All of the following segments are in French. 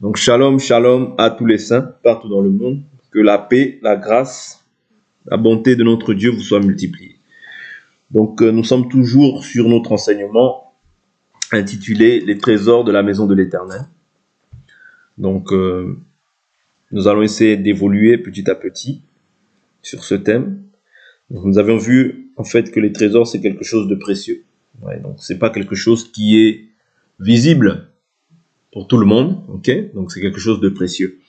Donc shalom, shalom à tous les saints partout dans le monde. Que la paix, la grâce, la bonté de notre Dieu vous soit multipliée. Donc nous sommes toujours sur notre enseignement intitulé « Les trésors de la maison de l'Éternel ». Donc nous allons essayer d'évoluer petit à petit sur ce thème. Donc, nous avions vu en fait que les trésors c'est quelque chose de précieux. Ouais, donc c'est pas quelque chose qui est visible pour tout le monde, ok? Donc c'est quelque chose de précieux.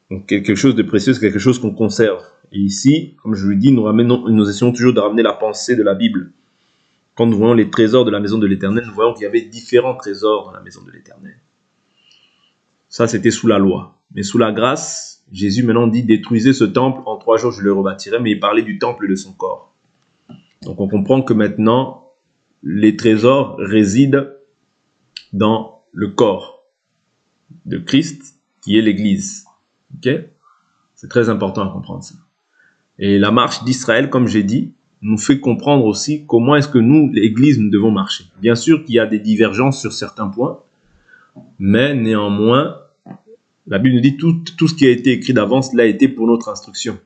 Donc quelque chose de précieux, c'est quelque chose qu'on conserve. Et ici, comme je vous dis, nous essayons toujours de ramener la pensée de la Bible. Quand nous voyons les trésors de la maison de l'Éternel, nous voyons qu'il y avait différents trésors dans la maison de l'Éternel. Ça, c'était sous la loi. Mais sous la grâce, Jésus maintenant dit, détruisez ce temple, en 3 jours je le rebâtirai, mais il parlait du temple de son corps. Donc on comprend que maintenant, les trésors résident dans le corps de Christ, qui est l'Église. Ok? C'est très important à comprendre ça. Et la marche d'Israël, comme j'ai dit, nous fait comprendre aussi comment est-ce que nous, l'Église, nous devons marcher. Bien sûr qu'il y a des divergences sur certains points, mais néanmoins, la Bible nous dit tout ce qui a été écrit d'avance l'a été pour notre instruction.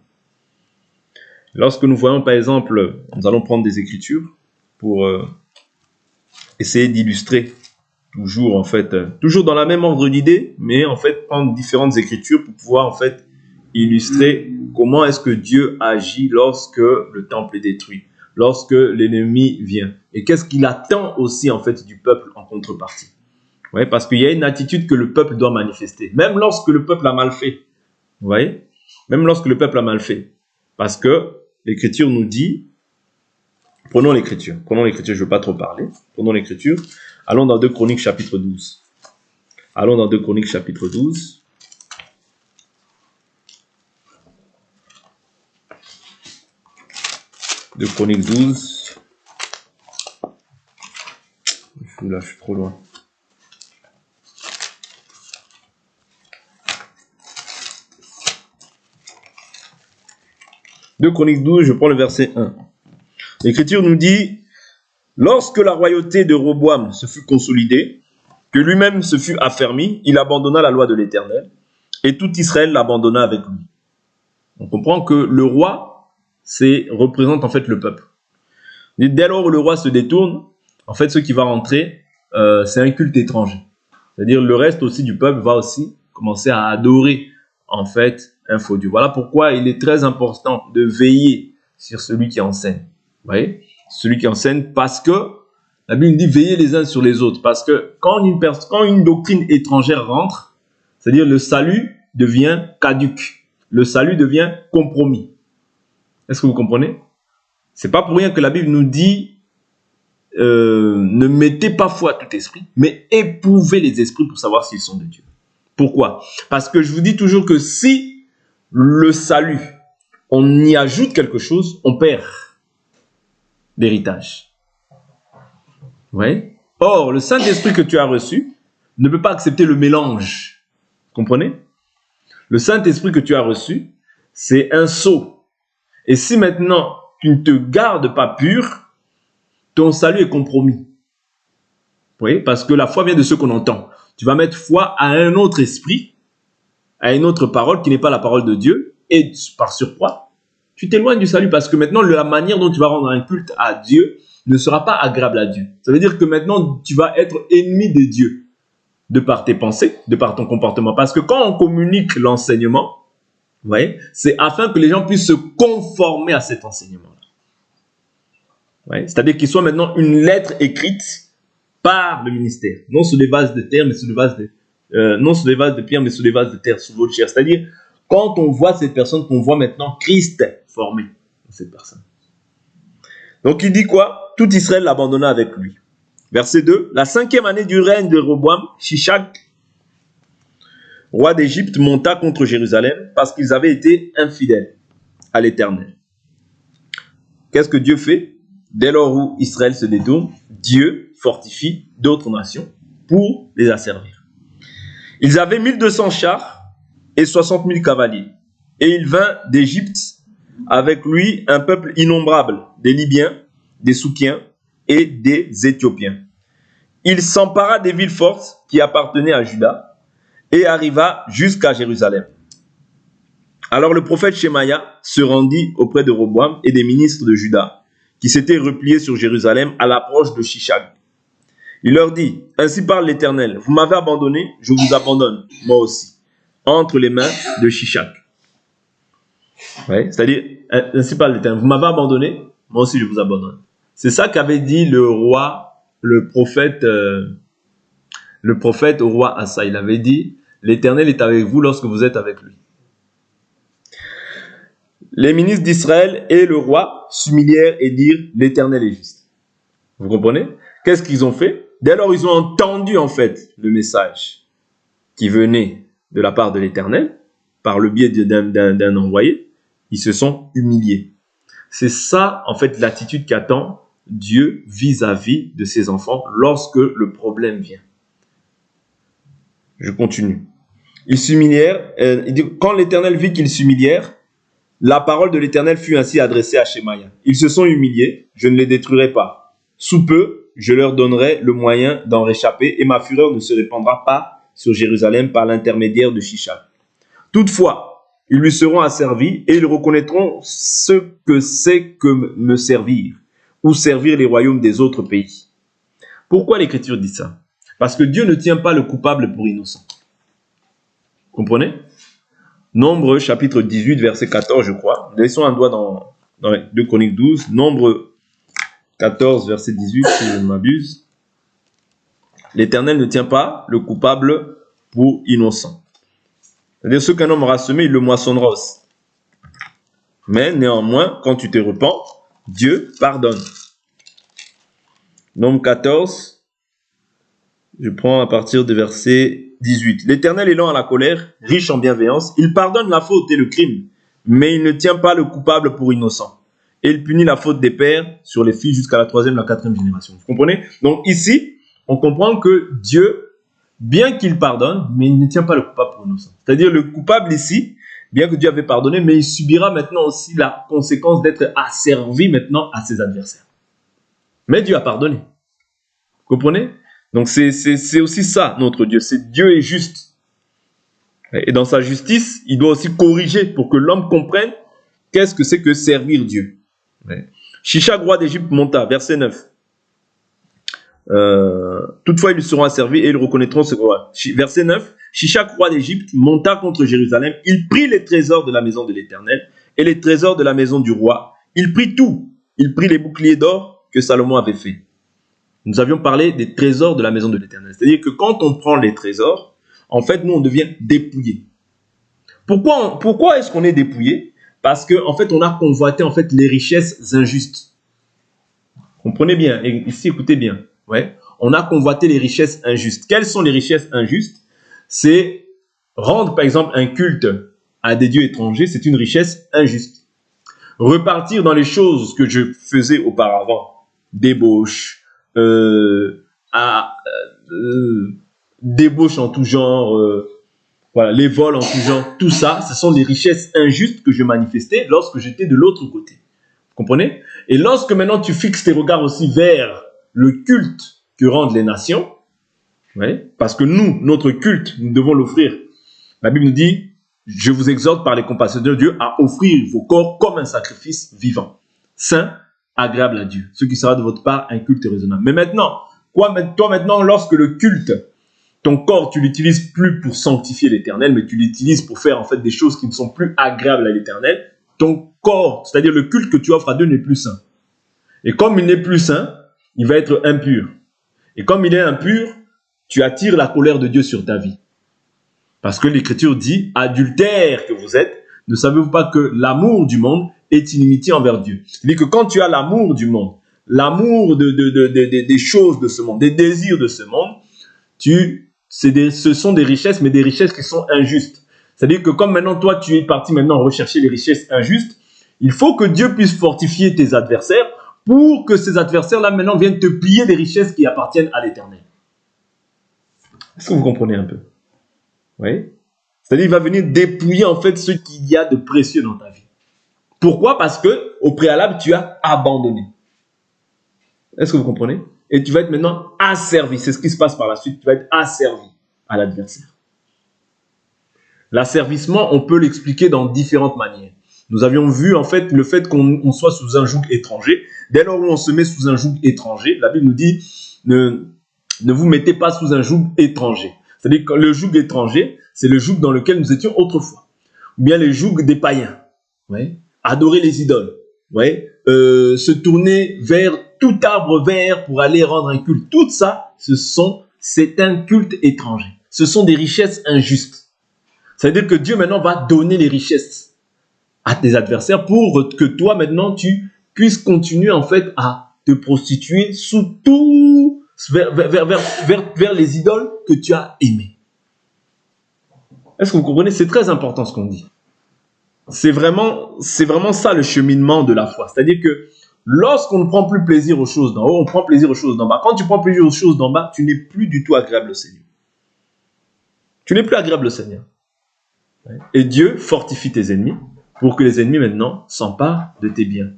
Lorsque nous voyons, par exemple, nous allons prendre des écritures pour essayer d'illustrer toujours, en fait, toujours dans la même ordre d'idées, mais en fait, prendre différentes écritures pour pouvoir, en fait, illustrer comment est-ce que Dieu agit lorsque le temple est détruit, lorsque l'ennemi vient. Et qu'est-ce qu'il attend aussi, en fait, du peuple en contrepartie. Ouais, parce qu'il y a une attitude que le peuple doit manifester, même lorsque le peuple a mal fait. Vous voyez? Même lorsque le peuple a mal fait. Parce que l'Écriture nous dit, prenons l'Écriture, je ne veux pas trop parler, prenons l'Écriture, allons dans 2 Chroniques chapitre 12. Allons dans 2 Chroniques chapitre 12. De Chroniques 12. Là, je suis trop loin. De Chroniques 12, je prends le verset 1. L'Écriture nous dit, lorsque la royauté de Roboam se fut consolidée, que lui-même se fut affermi, il abandonna la loi de l'Éternel, et tout Israël l'abandonna avec lui. On comprend que le roi représente en fait le peuple. Et dès lors où le roi se détourne, en fait ce qui va rentrer, c'est un culte étranger. C'est-à-dire le reste aussi du peuple va aussi commencer à adorer en fait un faux Dieu. Voilà pourquoi il est très important de veiller sur celui qui enseigne. Vous voyez? Celui qui enseigne, parce que la Bible dit veillez les uns sur les autres. Parce que quand une doctrine étrangère rentre, c'est-à-dire le salut devient caduc. Le salut devient compromis. Est-ce que vous comprenez? C'est pas pour rien que la Bible nous dit ne mettez pas foi à tout esprit, mais éprouvez les esprits pour savoir s'ils sont de Dieu. Pourquoi? Parce que je vous dis toujours que si le salut, on y ajoute quelque chose, on perd l'héritage. Vous voyez? Or, le Saint-Esprit que tu as reçu ne peut pas accepter le mélange. Vous comprenez? Le Saint-Esprit que tu as reçu, c'est un sceau. Et si maintenant tu ne te gardes pas pur, ton salut est compromis. Vous voyez? Parce que la foi vient de ce qu'on entend. Tu vas mettre foi à un autre esprit, à une autre parole qui n'est pas la parole de Dieu, et par surcroît, tu t'éloignes du salut parce que maintenant, la manière dont tu vas rendre un culte à Dieu ne sera pas agréable à Dieu. Ça veut dire que maintenant, tu vas être ennemi de Dieu, de par tes pensées, de par ton comportement. Parce que quand on communique l'enseignement, vous voyez, c'est afin que les gens puissent se conformer à cet enseignement-là. Ouais, c'est-à-dire qu'il soit maintenant une lettre écrite par le ministère, non sur des vases de terre, mais sur des vases non sur des vases de pierre, mais sur des vases de terre, sous votre chair. C'est-à-dire, quand on voit cette personne, qu'on voit maintenant Christ formé dans cette personne. Donc il dit quoi? Tout Israël l'abandonna avec lui. Verset 2. La 5e année du règne de Roboam, Shishak, roi d'Égypte, monta contre Jérusalem parce qu'ils avaient été infidèles à l'Éternel. Qu'est-ce que Dieu fait? Dès lors où Israël se détourne, Dieu fortifie d'autres nations pour les asservir. Ils avaient 1200 chars et 60 000 cavaliers. Et il vint d'Égypte avec lui un peuple innombrable, des Libyens, des Soukiens et des Éthiopiens. Il s'empara des villes fortes qui appartenaient à Juda et arriva jusqu'à Jérusalem. Alors le prophète Shemaïa se rendit auprès de Roboam et des ministres de Juda, qui s'étaient repliés sur Jérusalem à l'approche de Shishak. Il leur dit, « Ainsi parle l'Éternel, vous m'avez abandonné, je vous abandonne, moi aussi, entre les mains de Shishak. » Ouais, c'est-à-dire, ainsi parle l'Éternel, vous m'avez abandonné, moi aussi je vous abandonne. C'est ça qu'avait dit le roi, le prophète au roi Asa. Il avait dit, l'Éternel est avec vous lorsque vous êtes avec lui. Les ministres d'Israël et le roi s'humilièrent et dirent, l'Éternel est juste. Vous comprenez? Qu'est-ce qu'ils ont fait? Dès lors, ils ont entendu en fait le message qui venait de la part de l'Éternel, par le biais d'un envoyé, ils se sont humiliés. C'est ça en fait l'attitude qu'attend Dieu vis-à-vis de ses enfants lorsque le problème vient. Je continue. Ils s'humilièrent, il dit, quand l'Éternel vit qu'ils s'humilièrent, la parole de l'Éternel fut ainsi adressée à Shemaïa. Ils se sont humiliés, je ne les détruirai pas. Sous peu, je leur donnerai le moyen d'en réchapper et ma fureur ne se répandra pas sur Jérusalem par l'intermédiaire de Shishak. Toutefois, ils lui seront asservis et ils reconnaîtront ce que c'est que me servir ou servir les royaumes des autres pays. Pourquoi l'Écriture dit ça? Parce que Dieu ne tient pas le coupable pour innocent. Comprenez? Nombre chapitre 18, verset 14, je crois. Laissons un doigt dans 2 Chroniques 12. Nombre 14, verset 18, si je ne m'abuse. L'Éternel ne tient pas le coupable pour innocent. C'est-à-dire, ce qu'un homme aura semé, il le moissonnera aussi. Mais néanmoins, quand tu te repens, Dieu pardonne. Nombre 14, je prends à partir de verset 18. L'Éternel est lent à la colère, riche en bienveillance. Il pardonne la faute et le crime, mais il ne tient pas le coupable pour innocent. Et il punit la faute des pères sur les filles jusqu'à la 3e, la 4e génération. Vous comprenez? Donc ici, on comprend que Dieu, bien qu'il pardonne, mais il ne tient pas le coupable pour innocent. C'est-à-dire le coupable ici, bien que Dieu avait pardonné, mais il subira maintenant aussi la conséquence d'être asservi maintenant à ses adversaires. Mais Dieu a pardonné. Vous comprenez? Donc c'est aussi ça, notre Dieu. C'est Dieu est juste. Et dans sa justice, il doit aussi corriger pour que l'homme comprenne qu'est-ce que c'est que servir Dieu. Shishak, roi d'Égypte, monta, verset 9. Toutefois, ils lui seront asservis et ils reconnaîtront ce roi. Verset 9. Shishak, roi d'Égypte, monta contre Jérusalem. Il prit les trésors de la maison de l'Éternel et les trésors de la maison du roi. Il prit tout. Il prit les boucliers d'or que Salomon avait fait. Nous avions parlé des trésors de la maison de l'Éternel. C'est-à-dire que quand on prend les trésors, en fait, nous, on devient dépouillés. Pourquoi est-ce qu'on est dépouillé? Parce qu'en fait, on a convoité en fait, les richesses injustes. Comprenez bien, et ici, écoutez bien. Ouais. On a convoité les richesses injustes. Quelles sont les richesses injustes? C'est rendre, par exemple, un culte à des dieux étrangers, c'est une richesse injuste. Repartir dans les choses que je faisais auparavant, débauche, débauche en tout genre, voilà, les vols en tout genre, tout ça, ce sont des richesses injustes que je manifestais lorsque j'étais de l'autre côté. Vous comprenez? Et lorsque maintenant tu fixes tes regards aussi vers le culte que rendent les nations, ouais, parce que nous, notre culte, nous devons l'offrir. La Bible nous dit, je vous exhorte par les compassions de Dieu à offrir vos corps comme un sacrifice vivant, saint, agréable à Dieu, ce qui sera de votre part un culte raisonnable. Mais maintenant, toi maintenant, lorsque le culte, ton corps, tu l'utilises plus pour sanctifier l'Éternel, mais tu l'utilises pour faire en fait des choses qui ne sont plus agréables à l'Éternel, ton corps, c'est-à-dire le culte que tu offres à Dieu n'est plus saint. Et comme il n'est plus saint, il va être impur. Et comme il est impur, tu attires la colère de Dieu sur ta vie. Parce que l'Écriture dit, adultère que vous êtes, ne savez-vous pas que l'amour du monde est inimitié envers Dieu? C'est-à-dire que quand tu as l'amour du monde, l'amour des choses de ce monde, des désirs de ce monde, ce sont des richesses, mais des richesses qui sont injustes. C'est-à-dire que comme maintenant, toi, tu es parti maintenant rechercher les richesses injustes, il faut que Dieu puisse fortifier tes adversaires pour que ces adversaires-là, maintenant, viennent te piller des richesses qui appartiennent à l'Éternel. Est-ce que vous comprenez un peu? Oui. C'est-à-dire qu'il va venir dépouiller, en fait, ce qu'il y a de précieux dans ta vie. Pourquoi? Parce que au préalable, tu as abandonné. Est-ce que vous comprenez? Et tu vas être maintenant asservi. C'est ce qui se passe par la suite. Tu vas être asservi à l'adversaire. L'asservissement, on peut l'expliquer dans différentes manières. Nous avions vu en fait le fait qu'on soit sous un joug étranger. Dès lors où on se met sous un joug étranger, la Bible nous dit ne vous mettez pas sous un joug étranger. C'est-à-dire que le joug étranger, c'est le joug dans lequel nous étions autrefois. Ou bien le joug des païens. Ouais. Adorer les idoles. Ouais. Se tourner vers tout arbre vert pour aller rendre un culte. Tout ça, c'est un culte étranger. Ce sont des richesses injustes. C'est-à-dire que Dieu maintenant va donner les richesses à tes adversaires pour que toi maintenant tu puisses continuer en fait à te prostituer sous tout vers les idoles que tu as aimées. Est-ce que vous comprenez? C'est très important ce qu'on dit. C'est vraiment ça le cheminement de la foi. C'est-à-dire que lorsqu'on ne prend plus plaisir aux choses d'en haut, on prend plaisir aux choses d'en bas. Quand tu prends plaisir aux choses d'en bas, tu n'es plus du tout agréable au Seigneur. Tu n'es plus agréable au Seigneur. Et Dieu fortifie tes ennemis pour que les ennemis maintenant s'emparent de tes biens.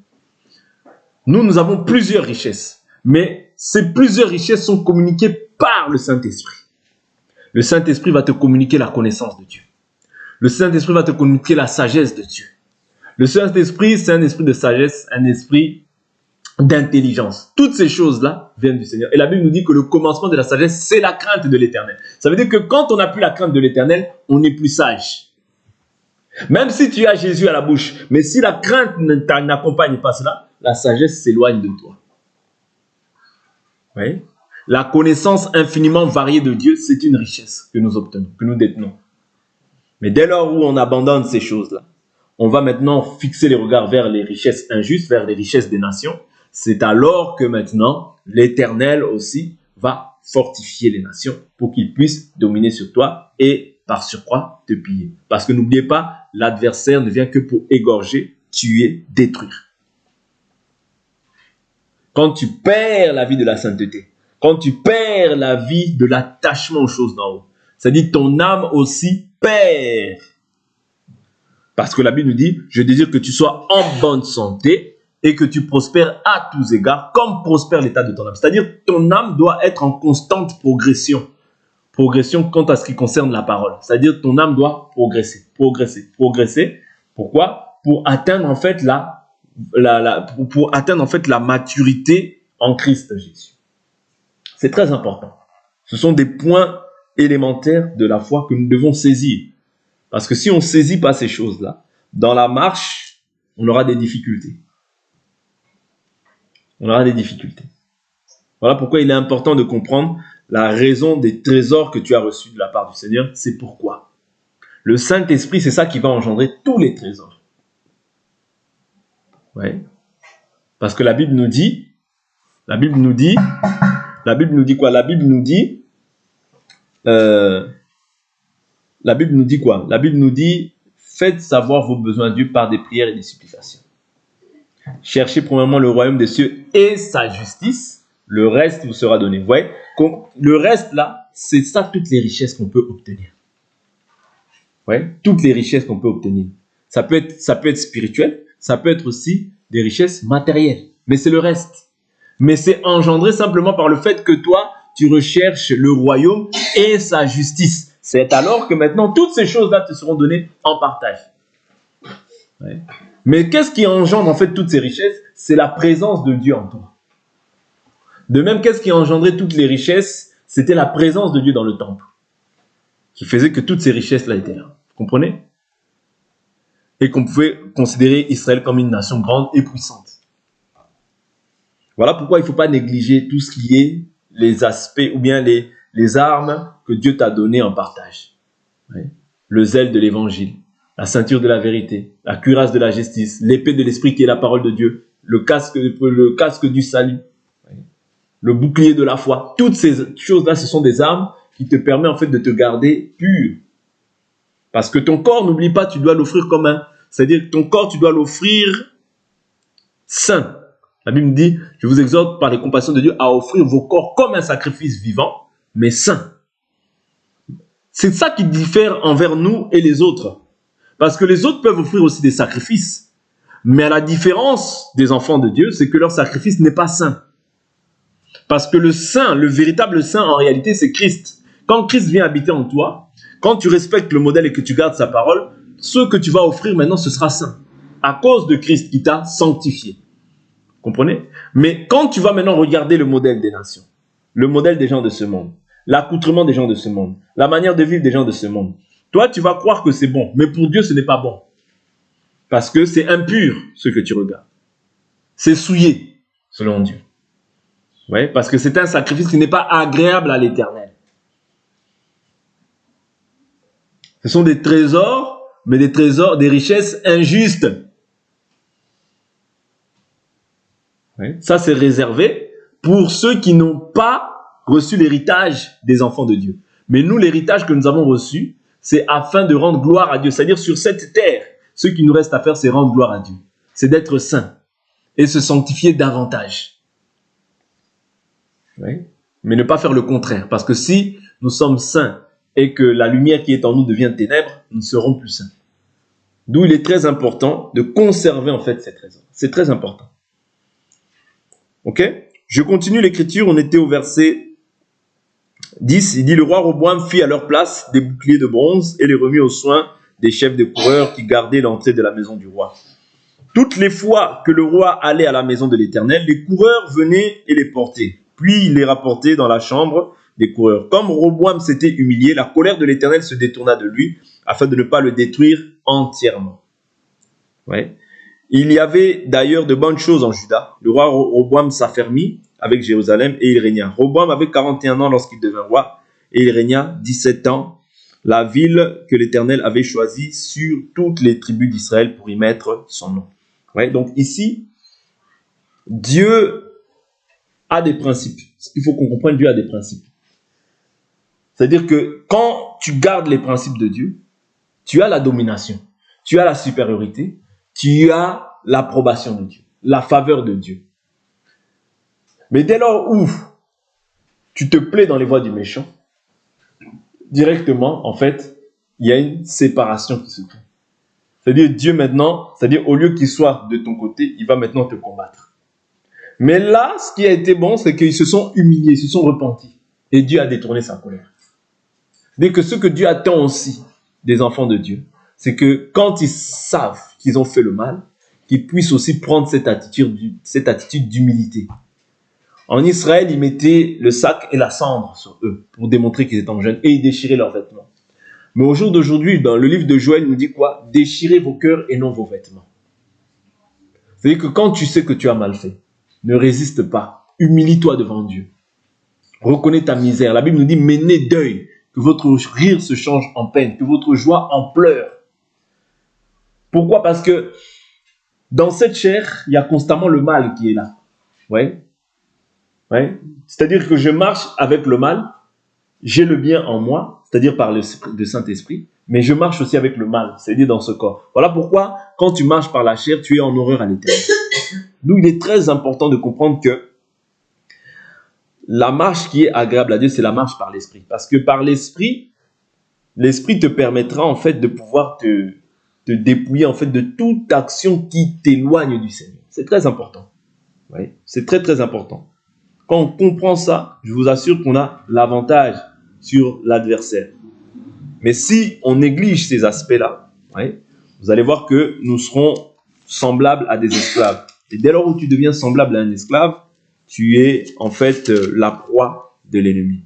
Nous avons plusieurs richesses, mais ces plusieurs richesses sont communiquées par le Saint-Esprit. Le Saint-Esprit va te communiquer la connaissance de Dieu. Le Saint-Esprit va te communiquer la sagesse de Dieu. Le Saint-Esprit, c'est un esprit de sagesse, un esprit d'intelligence. Toutes ces choses-là viennent du Seigneur. Et la Bible nous dit que le commencement de la sagesse, c'est la crainte de l'Éternel. Ça veut dire que quand on n'a plus la crainte de l'Éternel, on n'est plus sage. Même si tu as Jésus à la bouche, mais si la crainte n'accompagne pas cela, la sagesse s'éloigne de toi. Oui? La connaissance infiniment variée de Dieu, c'est une richesse que nous obtenons, que nous détenons. Mais dès lors où on abandonne ces choses-là, on va maintenant fixer les regards vers les richesses injustes, vers les richesses des nations. C'est alors que maintenant, l'Éternel aussi va fortifier les nations pour qu'ils puissent dominer sur toi et par surcroît te piller. Parce que n'oubliez pas, l'adversaire ne vient que pour égorger, tuer, détruire. Quand tu perds la vie de la sainteté, quand tu perds la vie de l'attachement aux choses d'en haut, c'est-à-dire ton âme aussi perd. Parce que la Bible nous dit, je désire que tu sois en bonne santé et que tu prospères à tous égards, comme prospère l'état de ton âme. C'est-à-dire ton âme doit être en constante progression. Progression quant à ce qui concerne la parole. C'est-à-dire ton âme doit progresser. Pourquoi? Pour atteindre en fait la maturité en Christ Jésus. C'est très important. Ce sont des points élémentaires de la foi que nous devons saisir. Parce que si on ne saisit pas ces choses-là, dans la marche, on aura des difficultés. Voilà pourquoi il est important de comprendre la raison des trésors que tu as reçus de la part du Seigneur. C'est pourquoi. Le Saint-Esprit, c'est ça qui va engendrer tous les trésors. Ouais. Parce que la Bible nous dit quoi? La Bible nous dit quoi? La Bible nous dit, faites savoir vos besoins à Dieu par des prières et des supplications. Cherchez premièrement le royaume des cieux et sa justice, le reste vous sera donné. Vous voyez? Le reste là, c'est ça toutes les richesses qu'on peut obtenir. Ouais? Toutes les richesses qu'on peut obtenir. Ça peut être spirituel, ça peut être aussi des richesses matérielles. Mais c'est le reste. Mais c'est engendré simplement par le fait que toi, tu recherches le royaume et sa justice. C'est alors que maintenant, toutes ces choses-là te seront données en partage. Ouais. Mais qu'est-ce qui engendre en fait toutes ces richesses? C'est la présence de Dieu en toi. De même, qu'est-ce qui engendrait toutes les richesses? C'était la présence de Dieu dans le temple, qui faisait que toutes ces richesses-là étaient là. Vous comprenez? Et qu'on pouvait considérer Israël comme une nation grande et puissante. Voilà pourquoi il ne faut pas négliger tout ce qui est les aspects ou bien les armes que Dieu t'a données en partage. Ouais. Le zèle de l'évangile, la ceinture de la vérité, la cuirasse de la justice, l'épée de l'esprit qui est la parole de Dieu, le casque du salut, ouais. Le bouclier de la foi. Toutes ces choses-là, ce sont des armes qui te permettent en fait de te garder pur. Parce que ton corps, n'oublie pas, tu dois l'offrir comme c'est-à-dire que ton corps, tu dois l'offrir saint. La Bible dit, je vous exhorte par les compassions de Dieu à offrir vos corps comme un sacrifice vivant, mais saint. C'est ça qui diffère envers nous et les autres. Parce que les autres peuvent offrir aussi des sacrifices. Mais à la différence des enfants de Dieu, c'est que leur sacrifice n'est pas saint. Parce que le saint, le véritable saint en réalité, c'est Christ. Quand Christ vient habiter en toi, quand tu respectes le modèle et que tu gardes sa parole, ce que tu vas offrir maintenant, ce sera saint. À cause de Christ qui t'a sanctifié. Comprenez? Mais quand tu vas maintenant regarder le modèle des nations, le modèle des gens de ce monde, l'accoutrement des gens de ce monde, la manière de vivre des gens de ce monde, toi, tu vas croire que c'est bon, mais pour Dieu, ce n'est pas bon. Parce que c'est impur, ce que tu regardes. C'est souillé, selon Dieu. Ouais, parce que c'est un sacrifice qui n'est pas agréable à l'Éternel. Ce sont des trésors, mais des trésors, des richesses injustes. Ouais. Ça, c'est réservé pour ceux qui n'ont pas reçu l'héritage des enfants de Dieu. Mais nous, l'héritage que nous avons reçu, c'est afin de rendre gloire à Dieu. C'est-à-dire sur cette terre, ce qui nous reste à faire, c'est rendre gloire à Dieu. C'est d'être saint et se sanctifier davantage. Oui. Mais ne pas faire le contraire. Parce que si nous sommes saints et que la lumière qui est en nous devient ténèbres, nous ne serons plus saints. D'où il est très important de conserver en fait ces trésors. C'est très important. Ok? Je continue l'écriture, on était au verset 10. Il dit, le roi Roboam fit à leur place des boucliers de bronze et les remit aux soins des chefs de coureurs qui gardaient l'entrée de la maison du roi. Toutes les fois que le roi allait à la maison de l'Éternel, les coureurs venaient et les portaient. Puis il les rapportait dans la chambre des coureurs. Comme Roboam s'était humilié, la colère de l'Éternel se détourna de lui afin de ne pas le détruire entièrement. Ouais. Il y avait d'ailleurs de bonnes choses en Juda. Le roi Roboam s'affermit avec Jérusalem et il régna. Roboam avait 41 ans lorsqu'il devint roi et il régna 17 ans. La ville que l'Éternel avait choisie sur toutes les tribus d'Israël pour y mettre son nom. Ouais, donc ici, Dieu a des principes. Il faut qu'on comprenne, Dieu a des principes. C'est-à-dire que quand tu gardes les principes de Dieu, tu as la domination, tu as la supériorité, tu as l'approbation de Dieu, la faveur de Dieu. Mais dès lors où tu te plais dans les voies du méchant, directement, en fait, il y a une séparation qui se crée. C'est-à-dire Dieu maintenant, c'est-à-dire au lieu qu'il soit de ton côté, il va maintenant te combattre. Mais là, ce qui a été bon, c'est qu'ils se sont humiliés, ils se sont repentis. Et Dieu a détourné sa colère. Dès que ce que Dieu attend aussi des enfants de Dieu, c'est que quand ils savent qu'ils ont fait le mal, qu'ils puissent aussi prendre cette attitude d'humilité. En Israël, ils mettaient le sac et la cendre sur eux pour démontrer qu'ils étaient en jeûne et ils déchiraient leurs vêtements. Mais au jour d'aujourd'hui, dans le livre de Joël, nous dit quoi? Déchirez vos cœurs et non vos vêtements. C'est-à-dire que quand tu sais que tu as mal fait, ne résiste pas. Humilie-toi devant Dieu. Reconnais ta misère. La Bible nous dit, menez deuil, que votre rire se change en peine, que votre joie en pleurs. Pourquoi? Parce que dans cette chair, il y a constamment le mal qui est là. Ouais. Ouais. C'est-à-dire que je marche avec le mal, j'ai le bien en moi, c'est-à-dire par le Saint-Esprit, mais je marche aussi avec le mal, c'est-à-dire dans ce corps. Voilà pourquoi, quand tu marches par la chair, tu es en horreur à l'Éternel. D'où il est très important de comprendre que la marche qui est agréable à Dieu, c'est la marche par l'Esprit. Parce que par l'Esprit, l'Esprit te permettra en fait de pouvoir te dépouiller en fait de toute action qui t'éloigne du Seigneur. C'est très important. Oui, c'est très très important. Quand on comprend ça, je vous assure qu'on a l'avantage sur l'adversaire. Mais si on néglige ces aspects-là, oui, vous allez voir que nous serons semblables à des esclaves. Et dès lors où tu deviens semblable à un esclave, tu es en fait la proie de l'ennemi.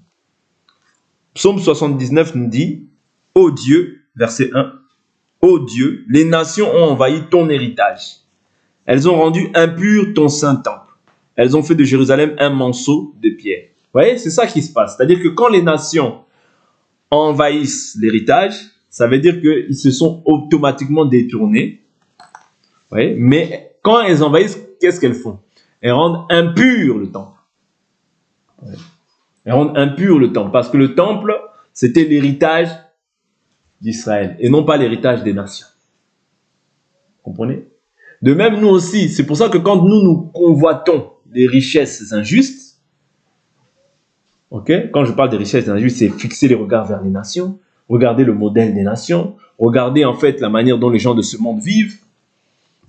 Psaume 79 nous dit, « Ô Dieu », verset 1, « Ô Dieu, les nations ont envahi ton héritage. Elles ont rendu impur ton saint temple. Elles ont fait de Jérusalem un monceau de pierre. » Vous voyez, c'est ça qui se passe. C'est-à-dire que quand les nations envahissent l'héritage, ça veut dire qu'ils se sont automatiquement détournés. Vous voyez, mais quand elles envahissent, qu'est-ce qu'elles font? Elles rendent impur le temple. Elles rendent impur le temple. Parce que le temple, c'était l'héritage d'Israël et non pas l'héritage des nations. Vous comprenez? De même, nous aussi, c'est pour ça que quand nous convoitons des richesses injustes, ok, quand je parle des richesses injustes, c'est fixer les regards vers les nations, regarder le modèle des nations, regarder en fait la manière dont les gens de ce monde vivent.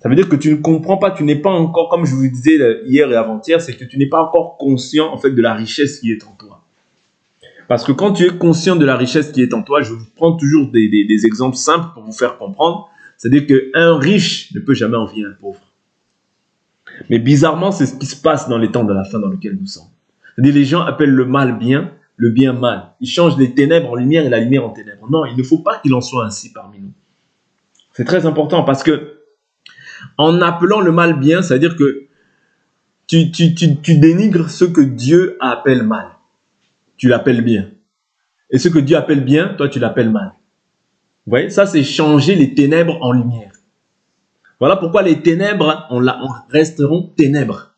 Ça veut dire que tu ne comprends pas, tu n'es pas encore, comme je vous disais hier et avant-hier, c'est que tu n'es pas encore conscient en fait de la richesse qui est en toi. Parce que quand tu es conscient de la richesse qui est en toi, je vous prends toujours des exemples simples pour vous faire comprendre. C'est-à-dire qu'un riche ne peut jamais envier un pauvre. Mais bizarrement, c'est ce qui se passe dans les temps de la fin dans lesquels nous sommes. C'est-à-dire les gens appellent le mal bien, le bien mal. Ils changent les ténèbres en lumière et la lumière en ténèbres. Non, il ne faut pas qu'il en soit ainsi parmi nous. C'est très important parce que en appelant le mal bien, c'est-à-dire que tu dénigres ce que Dieu appelle mal. Tu l'appelles bien. Et ce que Dieu appelle bien, toi tu l'appelles mal. Vous voyez, ça c'est changer les ténèbres en lumière. Voilà pourquoi les ténèbres resteront ténèbres.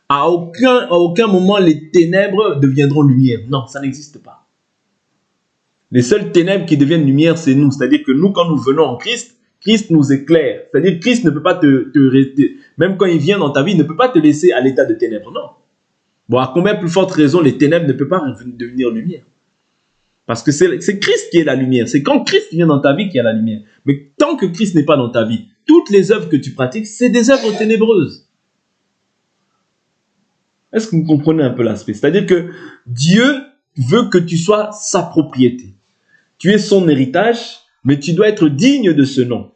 À aucun moment les ténèbres deviendront lumière. Non, ça n'existe pas. Les seules ténèbres qui deviennent lumière, c'est nous. C'est-à-dire que nous, quand nous venons en Christ, Christ nous éclaire. C'est-à-dire que Christ ne peut pas même quand il vient dans ta vie, il ne peut pas te laisser à l'état de ténèbres. Non. Bon, à combien plus forte raison les ténèbres ne peuvent pas devenir lumière? Parce que c'est Christ qui est la lumière. C'est quand Christ vient dans ta vie qu'il y a la lumière. Mais tant que Christ n'est pas dans ta vie, toutes les œuvres que tu pratiques, c'est des œuvres ténébreuses. Est-ce que vous comprenez un peu l'aspect? C'est-à-dire que Dieu veut que tu sois sa propriété. Tu es son héritage, mais tu dois être digne de ce nom.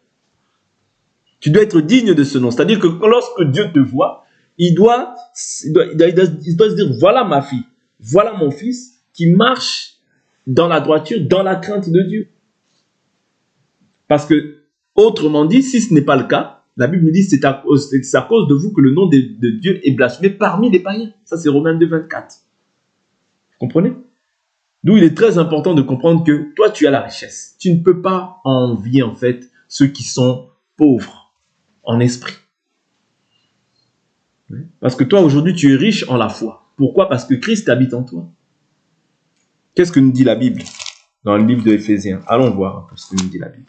Tu dois être digne de ce nom. C'est-à-dire que lorsque Dieu te voit, il doit se dire, voilà ma fille, voilà mon fils qui marche dans la droiture, dans la crainte de Dieu. Parce que, autrement dit, si ce n'est pas le cas, la Bible nous dit c'est à cause de vous que le nom de Dieu est blasphémé parmi les païens. Ça, c'est Romains 2, 24. Vous comprenez? D'où il est très important de comprendre que toi, tu as la richesse. Tu ne peux pas envier, en fait, ceux qui sont pauvres en esprit. Parce que toi, aujourd'hui, tu es riche en la foi. Pourquoi? Parce que Christ habite en toi. Qu'est-ce que nous dit la Bible dans le livre de Éphésiens? Allons voir un peu ce que nous dit la Bible.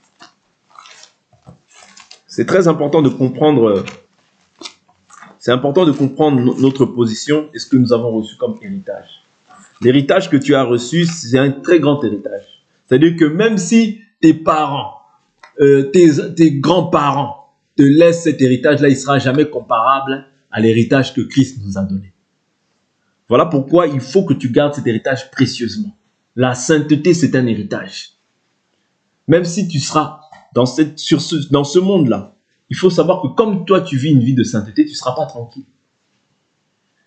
C'est très important de comprendre, notre position et ce que nous avons reçu comme héritage. L'héritage que tu as reçu, c'est un très grand héritage. C'est-à-dire que même si tes parents, tes grands-parents te laissent cet héritage-là, il ne sera jamais comparable à l'héritage que Christ nous a donné. Voilà pourquoi il faut que tu gardes cet héritage précieusement. La sainteté, c'est un héritage. Même si tu seras dans ce monde-là, il faut savoir que comme toi, tu vis une vie de sainteté, tu ne seras pas tranquille.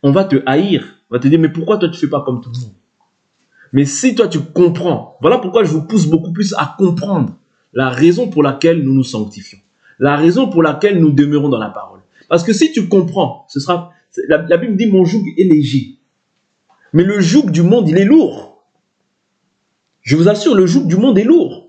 On va te haïr. On va te dire, mais pourquoi toi, tu ne fais pas comme tout le monde? Mais si toi, tu comprends, voilà pourquoi je vous pousse beaucoup plus à comprendre la raison pour laquelle nous nous sanctifions. La raison pour laquelle nous demeurons dans la parole. Parce que si tu comprends, la Bible dit, mon joug est léger. Mais le joug du monde, il est lourd. Je vous assure, le joug du monde est lourd.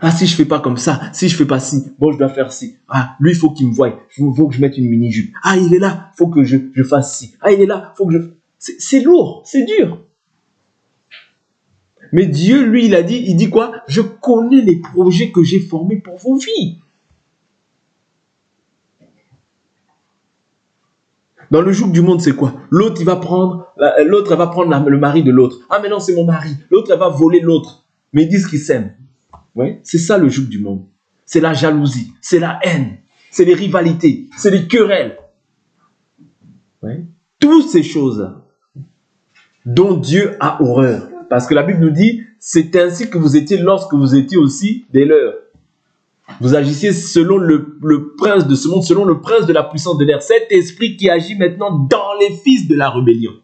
Ah, si je ne fais pas comme ça, si je ne fais pas ci, bon, je dois faire ci. Ah, lui, il faut qu'il me voie. Il faut que je mette une mini-jupe. Ah, il est là, il faut que je fasse ci. Ah, il est là, il faut que je... C'est lourd, c'est dur. Mais Dieu, lui, il dit quoi? Je connais les projets que j'ai formés pour vos vies. Dans le joug du monde, c'est quoi? L'autre, elle va prendre le mari de l'autre. Ah, mais non, c'est mon mari. L'autre, elle va voler l'autre. Mais ils disent qu'ils s'aiment. Ouais, c'est ça le joug du monde. C'est la jalousie, c'est la haine, c'est les rivalités, c'est les querelles. Ouais. Toutes ces choses dont Dieu a horreur. Parce que la Bible nous dit, c'est ainsi que vous étiez lorsque vous étiez aussi des leurs. Vous agissiez selon le prince de ce monde, selon le prince de la puissance de l'air. Cet esprit qui agit maintenant dans les fils de la rébellion.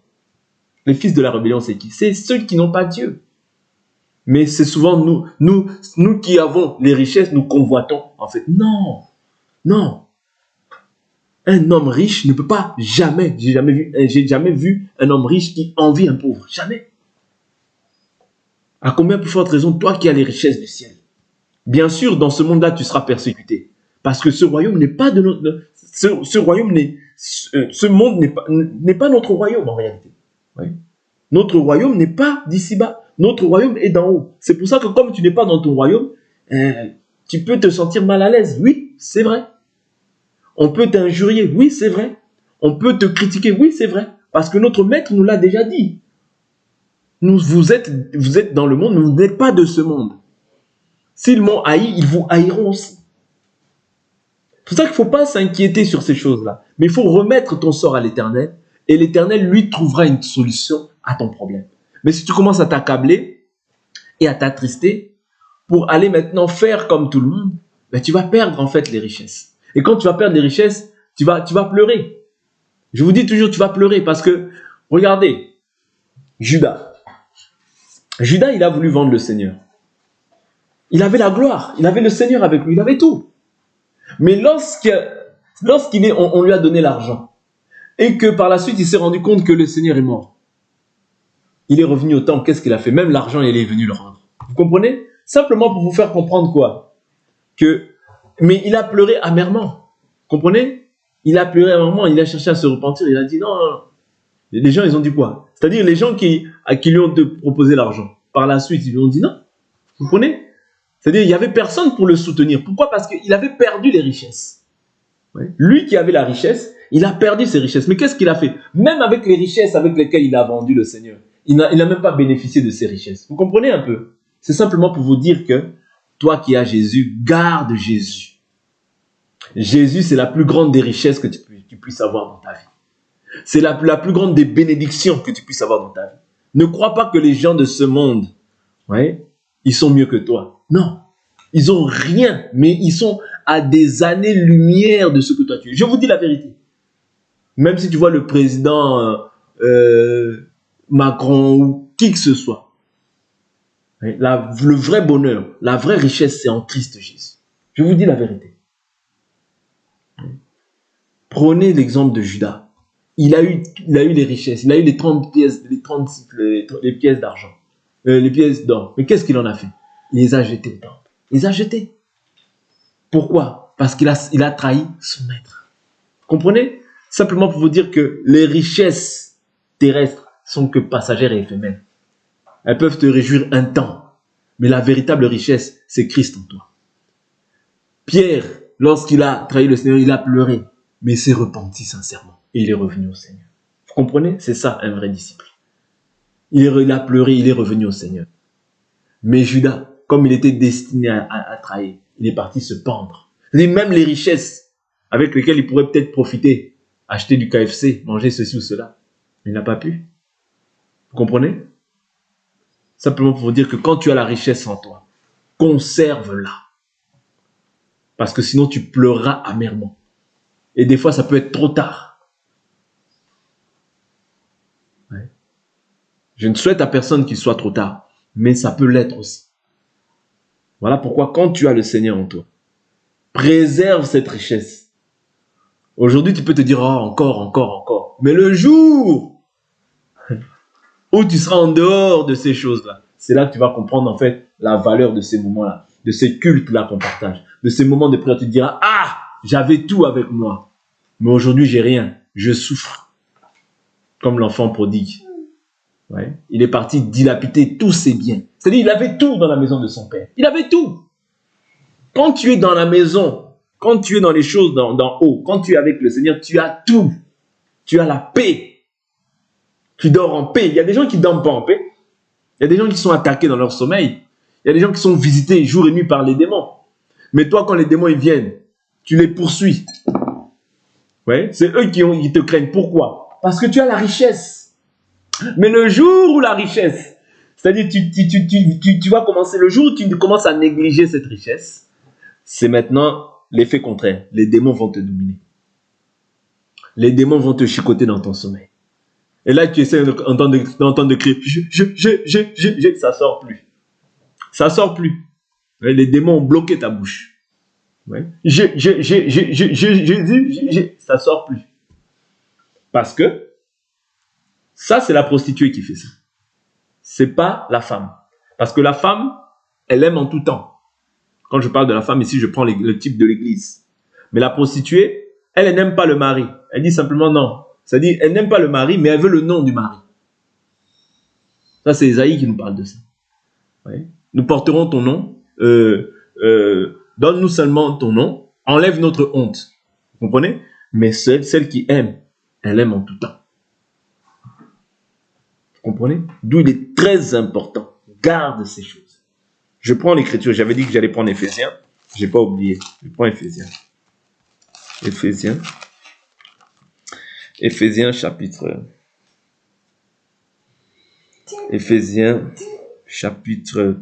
Les fils de la rébellion, c'est qui? C'est ceux qui n'ont pas Dieu. Mais c'est souvent nous qui avons les richesses, nous convoitons. En fait, non. Un homme riche ne peut pas jamais, j'ai jamais vu un homme riche qui envie un pauvre. Jamais. À combien plus forte raison, toi qui as les richesses du ciel? Bien sûr, dans ce monde-là, tu seras persécuté. Parce que ce royaume n'est pas de notre... Ce monde n'est pas notre royaume en réalité. Oui. Notre royaume n'est pas d'ici-bas. Notre royaume est d'en haut. C'est pour ça que comme tu n'es pas dans ton royaume, tu peux te sentir mal à l'aise. Oui, c'est vrai. On peut t'injurier. Oui, c'est vrai. On peut te critiquer. Oui, c'est vrai. Parce que notre maître nous l'a déjà dit. Vous êtes dans le monde, mais vous n'êtes pas de ce monde. S'ils m'ont haï, ils vous haïront aussi. C'est pour ça qu'il ne faut pas s'inquiéter sur ces choses-là. Mais il faut remettre ton sort à l'Éternel Et l'Éternel, lui, trouvera une solution à ton problème. Mais si tu commences à t'accabler et à t'attrister pour aller maintenant faire comme tout le monde, ben, tu vas perdre en fait les richesses. Et quand tu vas perdre les richesses, tu vas pleurer. Je vous dis toujours, tu vas pleurer parce que, regardez, Judas, il a voulu vendre le Seigneur. Il avait la gloire, il avait le Seigneur avec lui, il avait tout. Mais on lui a donné l'argent et que par la suite, il s'est rendu compte que le Seigneur est mort. Il est revenu au temple, qu'est-ce qu'il a fait? Même l'argent, il est venu le rendre. Vous comprenez? Simplement pour vous faire comprendre quoi? Mais il a pleuré amèrement. Vous comprenez? Il a pleuré amèrement, il a cherché à se repentir, il a dit non, non, non. Les gens, ils ont dit quoi? C'est-à-dire les gens à qui lui ont proposé l'argent. Par la suite, ils lui ont dit non. Vous comprenez? C'est-à-dire il n'y avait personne pour le soutenir. Pourquoi? Parce qu'il avait perdu les richesses. Ouais. Lui qui avait la richesse, il a perdu ses richesses. Mais qu'est-ce qu'il a fait? Même avec les richesses avec lesquelles il a vendu le Seigneur, il n'a même pas bénéficié de ses richesses. Vous comprenez un peu? C'est simplement pour vous dire que toi qui as Jésus, garde Jésus. Jésus, c'est la plus grande des richesses que tu puisses avoir dans ta vie. C'est la plus grande des bénédictions que tu puisses avoir dans ta vie. Ne crois pas que les gens de ce monde, ouais, ils sont mieux que toi. Non, ils n'ont rien, mais ils sont à des années-lumière de ce que toi tu es. Je vous dis la vérité. Même si tu vois le président Macron ou qui que ce soit, ouais, le vrai bonheur, la vraie richesse, c'est en Christ Jésus. Je vous dis la vérité. Prenez l'exemple de Judas. Il a eu les richesses, il a eu les 30 pièces, les pièces d'argent, les pièces d'or. Mais qu'est-ce qu'il en a fait? Il les a jetées au temple. Il les a jetées. Pourquoi? Parce qu'il a trahi son maître. Comprenez? Simplement pour vous dire que les richesses terrestres sont que passagères et éphémères. Elles peuvent te réjouir un temps. Mais la véritable richesse, c'est Christ en toi. Pierre, lorsqu'il a trahi le Seigneur, il a pleuré. Mais il s'est repenti sincèrement. Et il est revenu au Seigneur. Vous comprenez? C'est ça un vrai disciple. Il a pleuré, il est revenu au Seigneur. Mais Judas, comme il était destiné à trahir, il est parti se pendre. Et même les richesses avec lesquelles il pourrait peut-être profiter, acheter du KFC, manger ceci ou cela, il n'a pas pu. Vous comprenez? Simplement pour vous dire que quand tu as la richesse en toi, conserve-la. Parce que sinon tu pleureras amèrement. Et des fois, ça peut être trop tard. Ouais. Je ne souhaite à personne qu'il soit trop tard, mais ça peut l'être aussi. Voilà pourquoi quand tu as le Seigneur en toi, préserve cette richesse. Aujourd'hui, tu peux te dire, oh, encore. Mais le jour où tu seras en dehors de ces choses-là, c'est là que tu vas comprendre en fait la valeur de ces moments-là, de ces cultes-là qu'on partage, de ces moments de prière. Tu te diras, ah, j'avais tout avec moi, mais aujourd'hui, j'ai rien. Je souffre. Comme l'enfant prodigue. Ouais. Il est parti dilapider tous ses biens. C'est-à-dire, il avait tout dans la maison de son père. Il avait tout. Quand tu es dans la maison, quand tu es dans les choses d'en haut, quand tu es avec le Seigneur, tu as tout. Tu as la paix. Tu dors en paix. Il y a des gens qui ne dorment pas en paix. Il y a des gens qui sont attaqués dans leur sommeil. Il y a des gens qui sont visités jour et nuit par les démons. Mais toi, quand les démons ils viennent, tu les poursuis. Ouais, c'est eux qui te craignent. Pourquoi? Parce que tu as la richesse. Mais le jour où la richesse, c'est-à-dire tu vas commencer, le jour où tu commences à négliger cette richesse, c'est maintenant l'effet contraire. Les démons vont te dominer. Les démons vont te chicoter dans ton sommeil. Et là, tu essaies d'entendre crier, ça sort plus. Ça sort plus. Les démons ont bloqué ta bouche. Ouais. Ça sort plus. Parce que ça, c'est la prostituée qui fait ça. C'est pas la femme. Parce que la femme, elle aime en tout temps. Quand je parle de la femme, ici, je prends le type de l'église. Mais la prostituée, elle n'aime pas le mari. Elle dit simplement non. C'est-à-dire, elle n'aime pas le mari, mais elle veut le nom du mari. Ça, c'est Ésaïe qui nous parle de ça. Ouais. Nous porterons ton nom. Donne-nous seulement ton nom. Enlève notre honte. Vous comprenez? Mais celle qui aime, elle aime en tout temps. Vous comprenez? D'où il est très important. Garde ces choses. Je prends l'écriture. J'avais dit que j'allais prendre Éphésiens. Je n'ai pas oublié. Je prends Éphésiens. Éphésiens chapitre 3. Éphésiens chapitre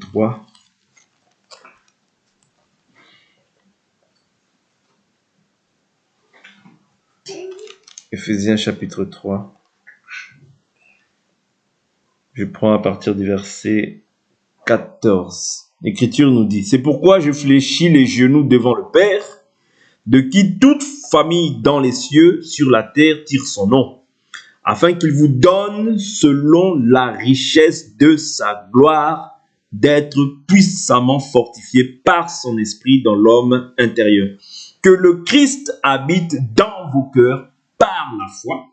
3. Je prends à partir du verset 14. L'Écriture nous dit: c'est pourquoi je fléchis les genoux devant le Père, de qui toute famille dans les cieux, sur la terre, tire son nom, afin qu'il vous donne, selon la richesse de sa gloire, d'être puissamment fortifié par son esprit dans l'homme intérieur. Que le Christ habite dans vos cœurs par la foi,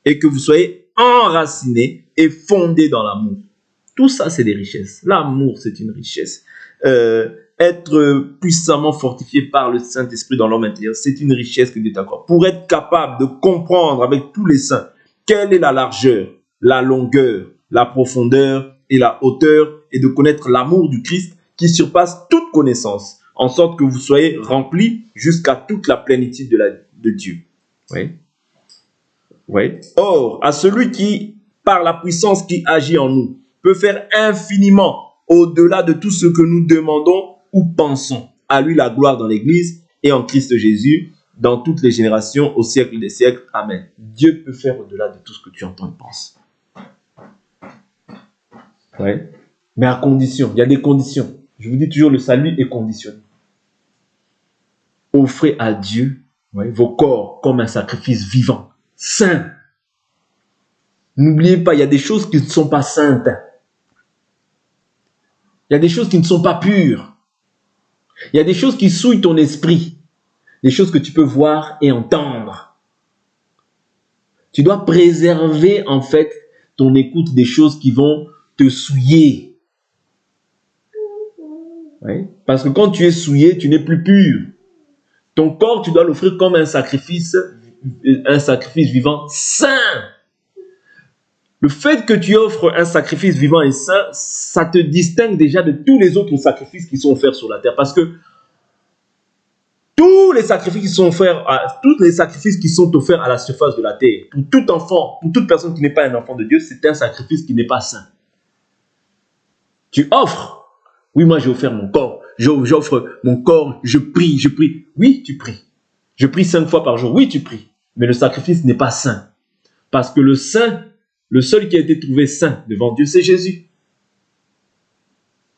et que vous soyez enracinés et fondés dans l'amour. Tout ça, c'est des richesses. L'amour, c'est une richesse. Être puissamment fortifié par le Saint-Esprit dans l'homme intérieur, c'est une richesse que Dieu t'accorde. Pour être capable de comprendre avec tous les saints quelle est la largeur, la longueur, la profondeur et la hauteur, et de connaître l'amour du Christ qui surpasse toute connaissance, en sorte que vous soyez remplis jusqu'à toute la plénitude de Dieu. Oui. Oui. Or, à celui qui, par la puissance qui agit en nous, peut faire infiniment au-delà de tout ce que nous demandons ou pensons. À lui la gloire dans l'Église et en Christ Jésus, dans toutes les générations, au siècle des siècles. Amen. Dieu peut faire au-delà de tout ce que tu entends et penses. Oui. Mais à condition, il y a des conditions. Je vous dis toujours, le salut est conditionné. Offrez à Dieu vos corps comme un sacrifice vivant, saint. N'oubliez pas, il y a des choses qui ne sont pas saintes. Il y a des choses qui ne sont pas pures. Il y a des choses qui souillent ton esprit. Des choses que tu peux voir et entendre. Tu dois préserver en fait ton écoute des choses qui vont te souiller. Oui? Parce que quand tu es souillé, tu n'es plus pur. Ton corps, tu dois l'offrir comme un sacrifice vivant saint. Le fait que tu offres un sacrifice vivant et saint, ça te distingue déjà de tous les autres sacrifices qui sont offerts sur la terre. Parce que tous les sacrifices qui sont offerts, à la surface de la terre, pour tout enfant, pour toute personne qui n'est pas un enfant de Dieu, c'est un sacrifice qui n'est pas saint. Tu offres. Oui, moi j'ai offert mon corps. J'offre mon corps, je prie. Oui, tu pries. Je prie 5 fois par jour. Oui, tu pries. Mais le sacrifice n'est pas saint. Parce que le seul qui a été trouvé saint devant Dieu, c'est Jésus.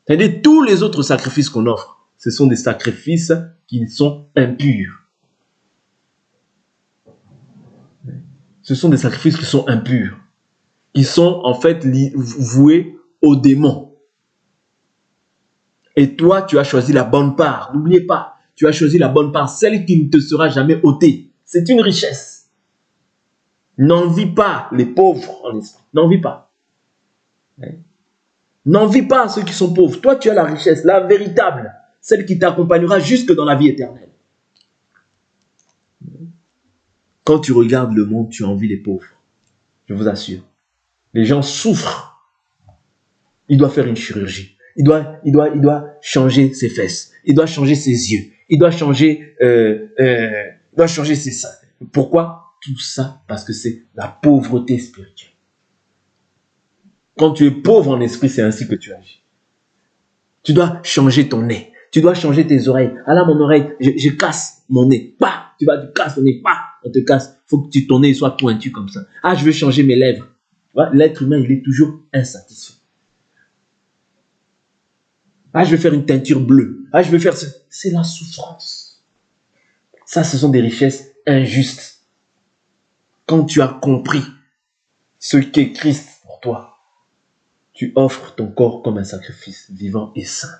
C'est-à-dire tous les autres sacrifices qu'on offre, ce sont des sacrifices qui sont impurs. Ce sont des sacrifices qui sont impurs. Qui sont en fait voués aux démons. Et toi, tu as choisi la bonne part. N'oubliez pas, tu as choisi la bonne part, celle qui ne te sera jamais ôtée. C'est une richesse. N'envie pas les pauvres en esprit. N'envie pas. N'envie pas ceux qui sont pauvres. Toi, tu as la richesse, la véritable, celle qui t'accompagnera jusque dans la vie éternelle. Quand tu regardes le monde, tu envies les pauvres. Je vous assure. Les gens souffrent. Il doit faire une chirurgie. Il doit changer ses fesses. Il doit changer ses yeux. Il doit changer ses seins. Pourquoi? Tout ça parce que c'est la pauvreté spirituelle. Quand tu es pauvre en esprit, c'est ainsi que tu agis. Tu dois changer ton nez. Tu dois changer tes oreilles. Ah là, mon oreille, je casse mon nez. Pas. Tu casses ton nez. Pas. On te casse. Il faut que ton nez soit pointu comme ça. Ah, je veux changer mes lèvres. L'être humain, il est toujours insatisfait. Ah, je vais faire une teinture bleue. Ah, je vais faire ça. C'est la souffrance. Ça, ce sont des richesses injustes. Quand tu as compris ce qu'est Christ pour toi, tu offres ton corps comme un sacrifice vivant et saint.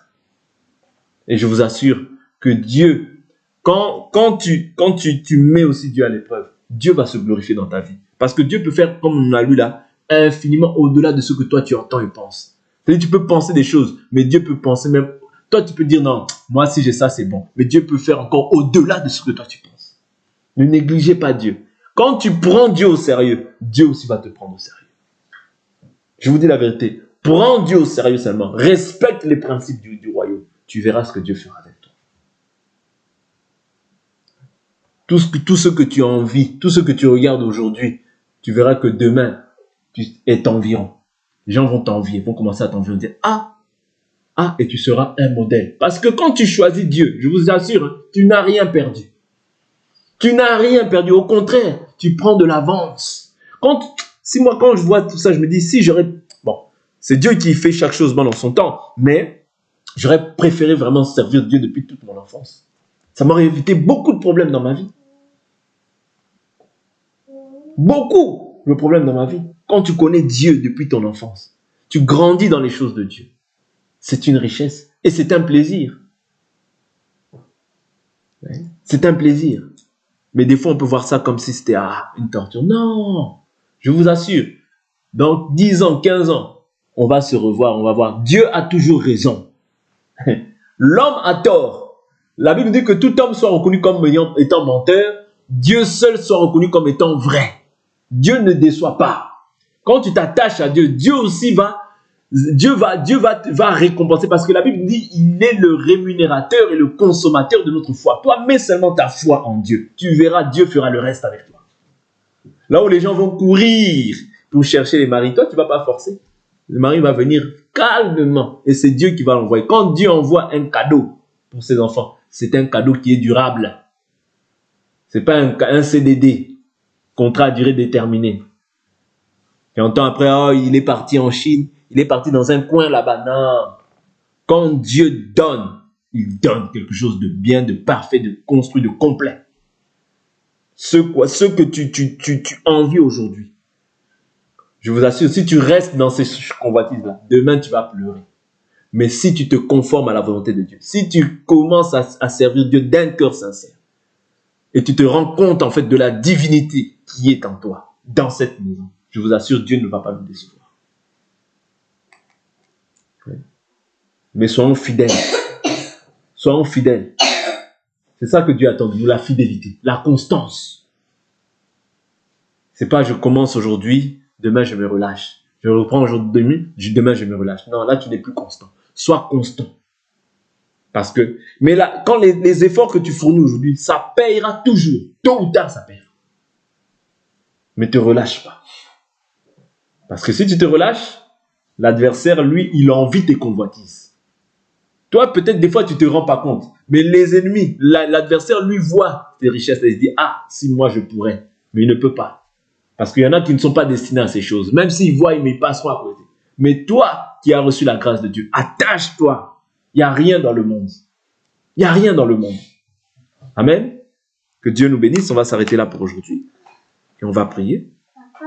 Et je vous assure que Dieu, quand tu mets aussi Dieu à l'épreuve, Dieu va se glorifier dans ta vie. Parce que Dieu peut faire, comme on a lu là, infiniment au-delà de ce que toi tu entends et penses. C'est-à-dire, tu peux penser des choses, mais Dieu peut penser même... Toi, tu peux dire non, moi si j'ai ça, c'est bon. Mais Dieu peut faire encore au-delà de ce que toi tu penses. Ne négligez pas Dieu. Quand tu prends Dieu au sérieux, Dieu aussi va te prendre au sérieux. Je vous dis la vérité. Prends Dieu au sérieux seulement. Respecte les principes du royaume. Tu verras ce que Dieu fera avec toi. Tout ce que tu as envie, tout ce que tu regardes aujourd'hui, tu verras que demain, tu es environ. Les gens vont t'envier, vont commencer à t'envier, dire et tu seras un modèle. Parce que quand tu choisis Dieu, je vous assure, hein, tu n'as rien perdu. Tu n'as rien perdu, au contraire, tu prends de l'avance. Quand je vois tout ça, je me dis, si j'aurais... Bon, c'est Dieu qui fait chaque chose dans son temps, mais j'aurais préféré vraiment servir Dieu depuis toute mon enfance. Ça m'aurait évité beaucoup de problèmes dans ma vie. Beaucoup de problèmes dans ma vie. Quand tu connais Dieu depuis ton enfance, tu grandis dans les choses de Dieu. C'est une richesse et c'est un plaisir. C'est un plaisir. Mais des fois, on peut voir ça comme si c'était une torture. Non, je vous assure, dans 10 ans, 15 ans, on va se revoir, on va voir. Dieu a toujours raison. L'homme a tort. La Bible dit que tout homme soit reconnu comme étant menteur, Dieu seul soit reconnu comme étant vrai. Dieu ne déçoit pas. Quand tu t'attaches à Dieu, Dieu aussi va récompenser, parce que la Bible dit il est le rémunérateur et le consommateur de notre foi. Toi, mets seulement ta foi en Dieu. Tu verras, Dieu fera le reste avec toi. Là où les gens vont courir pour chercher les maris, toi, tu ne vas pas forcer. Le mari va venir calmement et c'est Dieu qui va l'envoyer. Quand Dieu envoie un cadeau pour ses enfants, c'est un cadeau qui est durable. Ce n'est pas un CDD, contrat à durée déterminée. Et un temps après, il est parti en Chine, il est parti dans un coin là-bas. Non. Quand Dieu donne, il donne quelque chose de bien, de parfait, de construit, de complet. Ce que tu envies aujourd'hui. Je vous assure, si tu restes dans ces convoitises-là, demain tu vas pleurer. Mais si tu te conformes à la volonté de Dieu, si tu commences à servir Dieu d'un cœur sincère, et tu te rends compte en fait de la divinité qui est en toi, dans cette maison, je vous assure, Dieu ne va pas nous décevoir. Mais soyons fidèles. Soyons fidèles. C'est ça que Dieu attend de nous, la fidélité, la constance. C'est pas je commence aujourd'hui, demain je me relâche. Je reprends aujourd'hui, demain je me relâche. Non, là tu n'es plus constant. Sois constant. Mais là, quand les efforts que tu fournis aujourd'hui, ça payera toujours. Tôt ou tard, ça payera. Mais te relâche pas. Parce que si tu te relâches, l'adversaire, lui, il envie tes convoitises. Toi, peut-être des fois, tu ne te rends pas compte. Mais les ennemis, l'adversaire, lui, voit tes richesses et il se dit, si moi je pourrais. Mais il ne peut pas. Parce qu'il y en a qui ne sont pas destinés à ces choses. Même s'ils voient, ils passeront à côté. Mais toi, qui as reçu la grâce de Dieu, attache-toi. Il n'y a rien dans le monde. Il n'y a rien dans le monde. Amen. Que Dieu nous bénisse. On va s'arrêter là pour aujourd'hui. Et on va prier. Papa.